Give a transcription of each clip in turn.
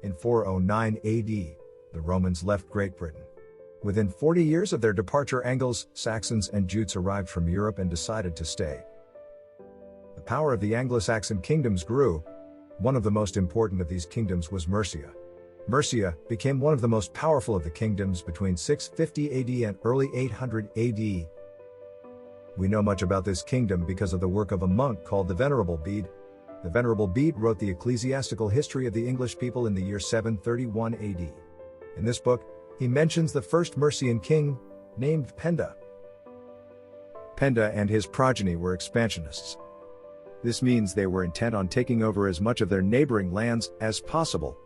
In 409 AD, the Romans left Great Britain. Within 40 years of their departure, Angles, Saxons and Jutes arrived from Europe and decided to stay. The power of the Anglo-Saxon kingdoms grew. One of the most important of these kingdoms was Mercia. Mercia became one of the most powerful of the kingdoms between 650 AD and early 800 AD. We know much about this kingdom because of the work of a monk called the Venerable Bede. The Venerable Bede wrote the ecclesiastical history of the English people in the year 731 AD. In this book, he mentions the first Mercian king, named Penda. Penda and his progeny were expansionists. This means they were intent on taking over as much of their neighboring lands as possible.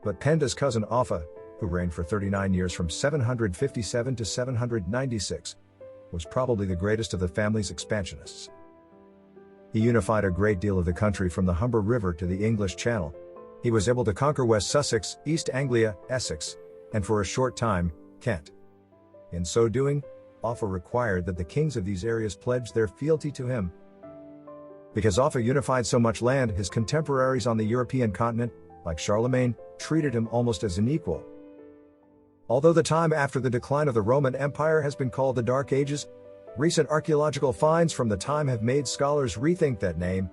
But Penda's cousin Offa, who reigned for 39 years from 757 to 796, was probably the greatest of the family's expansionists. He unified a great deal of the country from the Humber River to the English Channel. He was able to conquer West Sussex, East Anglia, Essex, and for a short time, Kent. In so doing, Offa required that the kings of these areas pledge their fealty to him. Because Offa unified so much land, his contemporaries on the European continent, like Charlemagne, treated him almost as an equal. Although the time after the decline of the Roman Empire has been called the Dark Ages, recent archaeological finds from the time have made scholars rethink that name.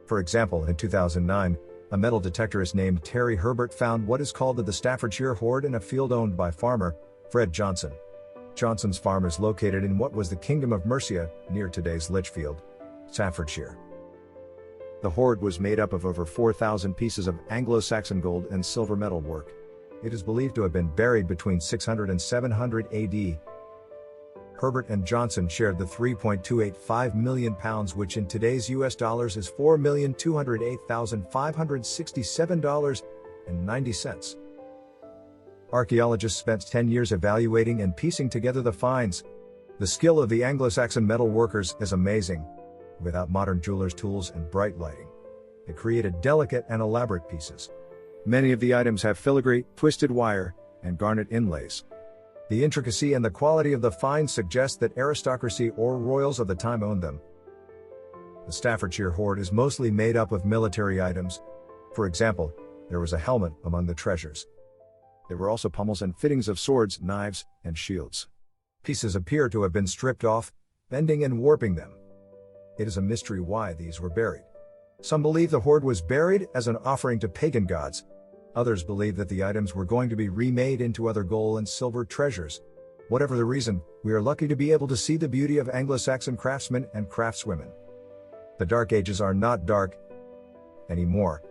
For example, in 2009, a metal detectorist named Terry Herbert found what is called the Staffordshire Hoard in a field owned by farmer Fred Johnson. Johnson's farm is located in what was the Kingdom of Mercia, near today's Lichfield, Staffordshire. The hoard was made up of over 4,000 pieces of Anglo-Saxon gold and silver metal work. It is believed to have been buried between 600 and 700 AD. Herbert and Johnson shared the £3.285 million, which in today's US dollars is $4,208,567.90. Archaeologists spent 10 years evaluating and piecing together the finds. The skill of the Anglo-Saxon metal workers is amazing. Without modern jewelers' tools and bright lighting, they created delicate and elaborate pieces. Many of the items have filigree, twisted wire, and garnet inlays. The intricacy and the quality of the finds suggest that aristocracy or royals of the time owned them. The Staffordshire Hoard is mostly made up of military items. For example, there was a helmet among the treasures. There were also pommels and fittings of swords, knives, and shields. Pieces appear to have been stripped off, bending and warping them. It is a mystery why these were buried. Some believe the hoard was buried as an offering to pagan gods. Others believe that the items were going to be remade into other gold and silver treasures. Whatever the reason, we are lucky to be able to see the beauty of Anglo-Saxon craftsmen and craftswomen. The Dark Ages are not dark anymore.